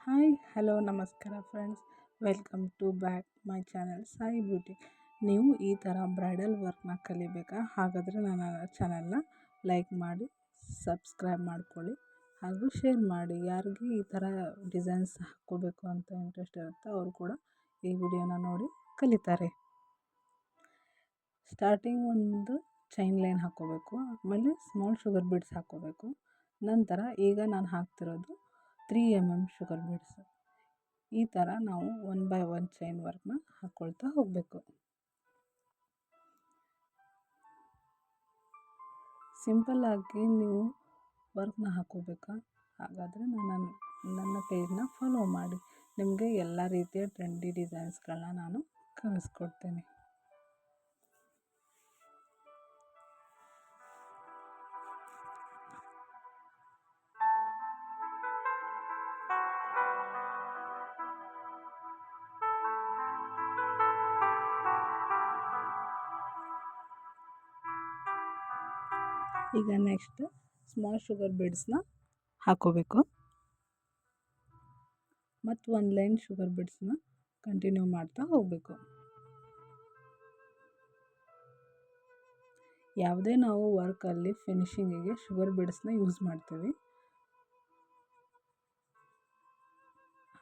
Hi hello ನಮಸ್ಕಾರ friends, welcome to back my channel Sai beauty. ನೀವು ಈ ಥರ ಬ್ರೈಡಲ್ ವರ್ಕ್ನ ಕಲಿಬೇಕಾ? ಹಾಗಾದರೆ ನನ್ನ ಚಾನಲ್ನ ಲೈಕ್ ಮಾಡಿ, ಸಬ್ಸ್ಕ್ರೈಬ್ ಮಾಡ್ಕೊಳ್ಳಿ ಹಾಗೂ ಶೇರ್ ಮಾಡಿ. ಯಾರಿಗೆ ಈ ಥರ ಡಿಸೈನ್ಸ್ ಹಾಕ್ಕೋಬೇಕು ಅಂತ ಇಂಟ್ರೆಸ್ಟ್ ಇರುತ್ತೋ ಅವರು ಕೂಡ ಈ ವಿಡಿಯೋನ ನೋಡಿ ಕಲಿತಾರೆ. ಸ್ಟಾರ್ಟಿಂಗ್ ಒಂದು ಚೈನ್ ಲೈನ್ ಹಾಕ್ಕೋಬೇಕು, ಆಮೇಲೆ ಸ್ಮಾಲ್ ಶುಗರ್ ಬೀಡ್ಸ್ ಹಾಕ್ಕೋಬೇಕು. ನಂತರ ಈಗ ನಾನು ಹಾಕ್ತಿರೋದು 3 ಶುಗರ್ ಬೀಡ್ಸ್. ಈ ಥರ ನಾವು 1 by 1 ಚೈನ್ ವರ್ಕ್ನ ಹಾಕ್ಕೊಳ್ತಾ ಹೋಗಬೇಕು. ಸಿಂಪಲ್ಲಾಗಿ ನೀವು ವರ್ಕ್ನ ಹಾಕ್ಕೋಬೇಕಾ? ಹಾಗಾದರೆ ನನ್ನ ಪೇಜ್ನ ಫಾಲೋ ಮಾಡಿ. ನಿಮಗೆ ಎಲ್ಲ ರೀತಿಯ ಟ್ರೆಂಡಿ ಡಿಸೈನ್ಸ್ಗಳನ್ನ ನಾನು ಕಲಿಸ್ಕೊಡ್ತೇನೆ. ಈಗ ನೆಕ್ಸ್ಟ್ ಸ್ಮಾಲ್ ಶುಗರ್ ಬೀಡ್ಸ್ನ ಹಾಕ್ಕೋಬೇಕು ಮತ್ತು 1 ಲೈನ್ ಶುಗರ್ ಬೀಡ್ಸ್ನ ಕಂಟಿನ್ಯೂ ಮಾಡ್ತಾ ಹೋಗಬೇಕು. ಯಾವುದೇ ನಾವು ವರ್ಕಲ್ಲಿ ಫಿನಿಶಿಂಗಿಗೆ ಶುಗರ್ ಬೀಡ್ಸ್ನ ಯೂಸ್ ಮಾಡ್ತೀವಿ,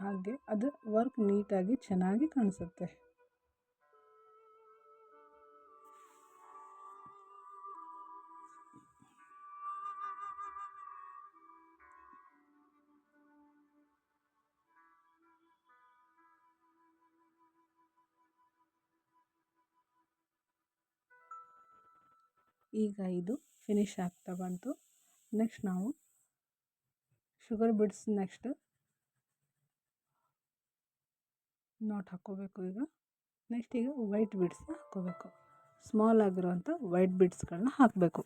ಹಾಗೆ ಅದು ವರ್ಕ್ ನೀಟಾಗಿ ಚೆನ್ನಾಗಿ ಕಾಣಿಸುತ್ತೆ. ಈಗ ಇದು ಫಿನಿಶ್ ಆಗ್ತಾ ಬಂತು. ನೆಕ್ಸ್ಟ್ ನಾವು ಶುಗರ್ ಬೀಡ್ಸ್ ನೆಕ್ಸ್ಟ್ ನಾಟ್ ಹಾಕ್ಕೋಬೇಕು. ನೆಕ್ಸ್ಟ್ ಈಗ ವೈಟ್ ಬೀಡ್ಸ್ನ ಹಾಕ್ಕೋಬೇಕು. ಸ್ಮಾಲ್ ಆಗಿರೋಂಥ ವೈಟ್ ಬೀಡ್ಸ್ಗಳನ್ನ ಹಾಕಬೇಕು.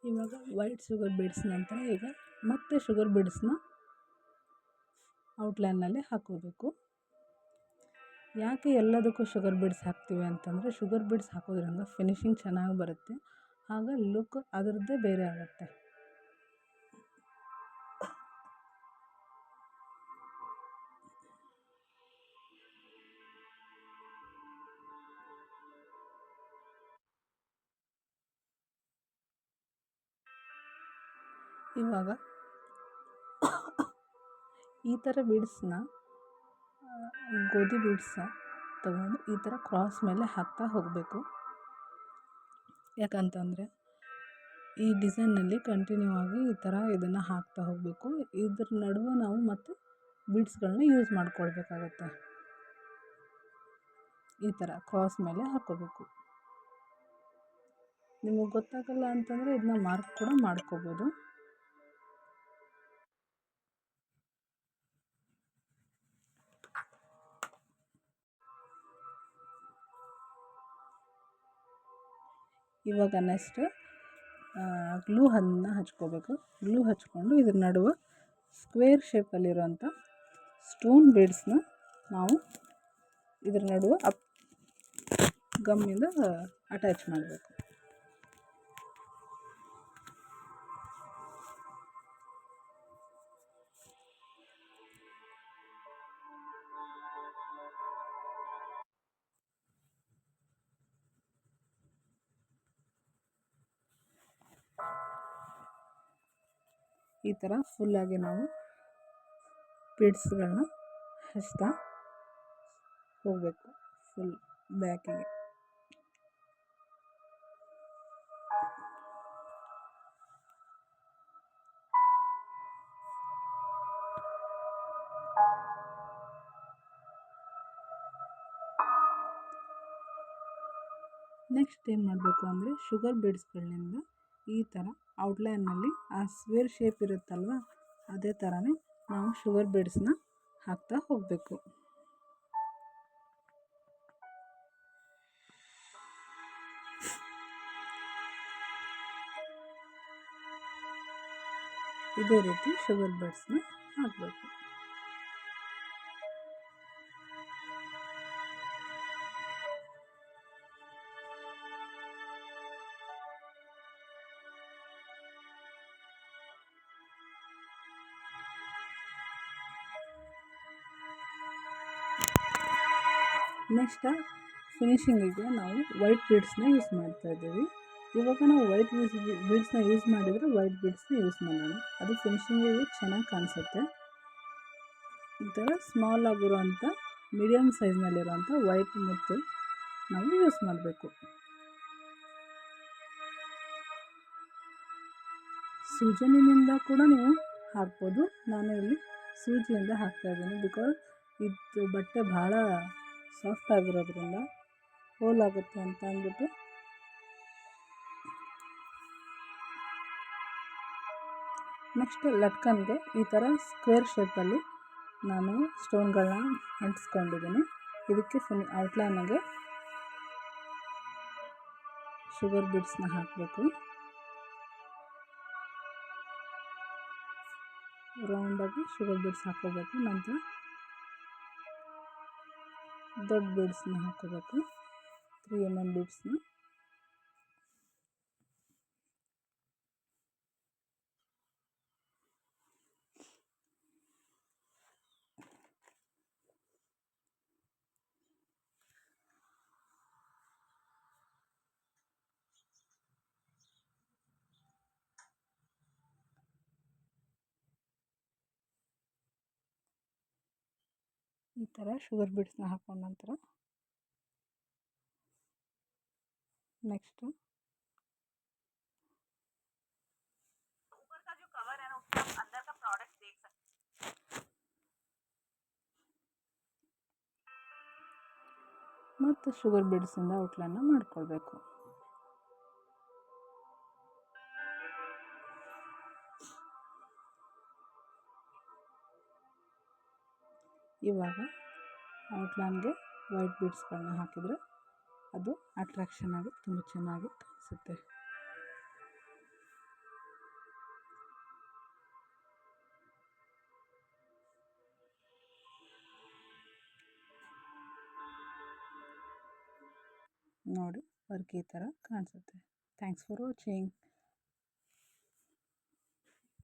ಇವಾಗ ವೈಟ್ ಶುಗರ್ ಬೀಡ್ಸ್ ನಂತರ ಈಗ ಮತ್ತೆ ಶುಗರ್ ಬೀಡ್ಸ್ನ ಔಟ್ಲೈನಲ್ಲಿ ಹಾಕೋಬೇಕು. ಯಾಕೆ ಎಲ್ಲದಕ್ಕೂ ಶುಗರ್ ಬೀಡ್ಸ್ ಹಾಕ್ತೀವಿ ಅಂತಂದರೆ, ಶುಗರ್ ಬೀಡ್ಸ್ ಹಾಕೋದ್ರಿಂದ ಫಿನಿಶಿಂಗ್ ಚೆನ್ನಾಗಿ ಬರುತ್ತೆ, ಆಗ ಲುಕ್ ಅದರದ್ದೇ ಬೇರೆ ಆಗುತ್ತೆ. ಇವಾಗ ಈ ಥರ ಬೀಡ್ಸ್ನ ಗೋಧಿ ಬೀಡ್ಸ್ನ ತಗೊಂಡು ಈ ಥರ ಕ್ರಾಸ್ ಮೇಲೆ ಹಾಕ್ತಾ ಹೋಗಬೇಕು. ಯಾಕಂತಂದರೆ ಈ ಡಿಸೈನ್ನಲ್ಲಿ ಕಂಟಿನ್ಯೂ ಆಗಿ ಈ ಥರ ಇದನ್ನು ಹಾಕ್ತಾ ಹೋಗಬೇಕು. ಇದ್ರ ನಡುವೆ ನಾವು ಮತ್ತೆ ಬೀಡ್ಸ್ಗಳನ್ನ ಯೂಸ್ ಮಾಡ್ಕೊಳ್ಬೇಕಾಗತ್ತೆ. ಈ ಥರ ಕ್ರಾಸ್ ಮೇಲೆ ಹಾಕ್ಕೋಬೇಕು. ನಿಮಗೆ ಗೊತ್ತಾಗಲ್ಲ ಅಂತಂದರೆ ಇದನ್ನ ಮಾರ್ಕ್ ಕೂಡ ಮಾಡ್ಕೋಬೋದು. ಇವಾಗ ನೆಕ್ಸ್ಟ್ ಗ್ಲೂ ಹನ್ನ ಹಚ್ಕೋಬೇಕು. ಗ್ಲೂ ಹಚ್ಕೊಂಡು ಇದ್ರ ನಡುವೆ ಸ್ಕ್ವೇರ್ ಶೇಪಲ್ಲಿರೋಂಥ ಸ್ಟೋನ್ ಬೀಡ್ಸ್ನ ನಾವು ಇದ್ರ ನಡುವೆ ಗಮ್ಮಿಂದ ಅಟ್ಯಾಚ್ ಮಾಡಬೇಕು. ಈ ಥರ ಫುಲ್ಲಾಗಿ ನಾವು ಬೀಡ್ಸ್ಗಳನ್ನ ಹಚ್ತಾ ಹೋಗಬೇಕು ಫುಲ್ ಬ್ಯಾಕಿಗೆ. ನೆಕ್ಸ್ಟ್ ಏನು ಮಾಡಬೇಕು ಅಂದರೆ ಶುಗರ್ ಬೀಡ್ಸ್ಗಳಿಂದ ಈ ಥರ ಔಟ್ಲೈನಲ್ಲಿ ಆ ಸ್ಕ್ವೇರ್ ಶೇಪ್ ಇರುತ್ತಲ್ವ ಅದೇ ಥರನೇ ನಾವು ಶುಗರ್ ಬೀಡ್ಸ್ನ ಹಾಕ್ತಾ ಹೋಗಬೇಕು. ಇದೇ ರೀತಿ ಶುಗರ್ ಬೀಡ್ಸ್ನ ಹಾಕಬೇಕು. ನೆಕ್ಸ್ಟ್ ಫಿನಿಶಿಂಗಿಗೆ ನಾವು ವೈಟ್ ಬೀಡ್ಸ್ನ ಯೂಸ್ ಮಾಡ್ತಾಯಿದ್ದೀವಿ. ಇವಾಗ ನಾವು ವೈಟ್ ಬೀಡ್ಸ್ನ ಯೂಸ್ ಮಾಡಿದರೆ ವೈಟ್ ಬೀಡ್ಸ್ನ ಯೂಸ್ ಮಾಡೋಣ, ಅದು ಫಿನಿಶಿಂಗಿಗೆ ಚೆನ್ನಾಗಿ ಕಾಣಿಸುತ್ತೆ. ಈ ಥರ ಸ್ಮಾಲ್ ಆಗಿರೋಂಥ ಮೀಡಿಯಮ್ ಸೈಜ್ನಲ್ಲಿರೋಂಥ ವೈಟ್ ಮುತ್ತು ನಾವು ಯೂಸ್ ಮಾಡಬೇಕು. ಸೂಜನಿನಿಂದ ಕೂಡ ನೀವು ಹಾಕ್ಬೋದು, ನಾನು ಇಲ್ಲಿ ಸೂಜಿಯಿಂದ ಹಾಕ್ತಾಯಿದ್ದೀನಿ. ಬಿಕಾಸ್ ಇದು ಬಟ್ಟೆ ಭಾಳ ಸಾಫ್ಟ್ ಆಗಿರೋದ್ರಿಂದ ಹೋಲ್ ಆಗುತ್ತೆ ಅಂತ ಅಂದ್ಬಿಟ್ಟು. ನೆಕ್ಸ್ಟ್ ಲಟ್ಕನ್ಗೆ ಈ ಥರ ಸ್ಕ್ವೇರ್ ಶೇಪಲ್ಲಿ ನಾನು ಸ್ಟೋನ್ಗಳನ್ನ ಅಂಟಿಸ್ಕೊಂಡಿದ್ದೀನಿ. ಇದಕ್ಕೆ ಔಟ್ಲೈನಿಗೆ ಶುಗರ್ ಬೀಡ್ಸ್ನ ಹಾಕಬೇಕು. ರೌಂಡಾಗಿ ಶುಗರ್ ಬೀಡ್ಸ್ ಹಾಕೋಬೇಕು. ನಂತರ ದೊಡ್ಡ ಬೀಡ್ಸ್ನ ಹಾಕೋಬೇಕು, 3 mm ಬೀಡ್ಸ್ನ. ಈ ಥರ ಶುಗರ್ ಬೀಡ್ಸ್ನ ಹಾಕೊಂಡ ನಂತರ ನೆಕ್ಸ್ಟು ಮತ್ತು ಶುಗರ್ ಬೀಡ್ಸಿಂದ ಔಟ್ಲೈನ್ನ ಮಾಡ್ಕೊಳ್ಬೇಕು. ಇವಾಗ ಔಟ್ಲೈನ್ಗೆ ವೈಟ್ ಬೀಡ್ಸ್ಗಳನ್ನ ಹಾಕಿದರೆ ಅದು ಅಟ್ರಾಕ್ಷನ್ ಆಗಿ ತುಂಬ ಚೆನ್ನಾಗಿ ಕಾಣಿಸುತ್ತೆ. ನೋಡಿ ವರ್ಕ್ ಈ ಥರ ಕಾಣಿಸುತ್ತೆ. Thanks for watching.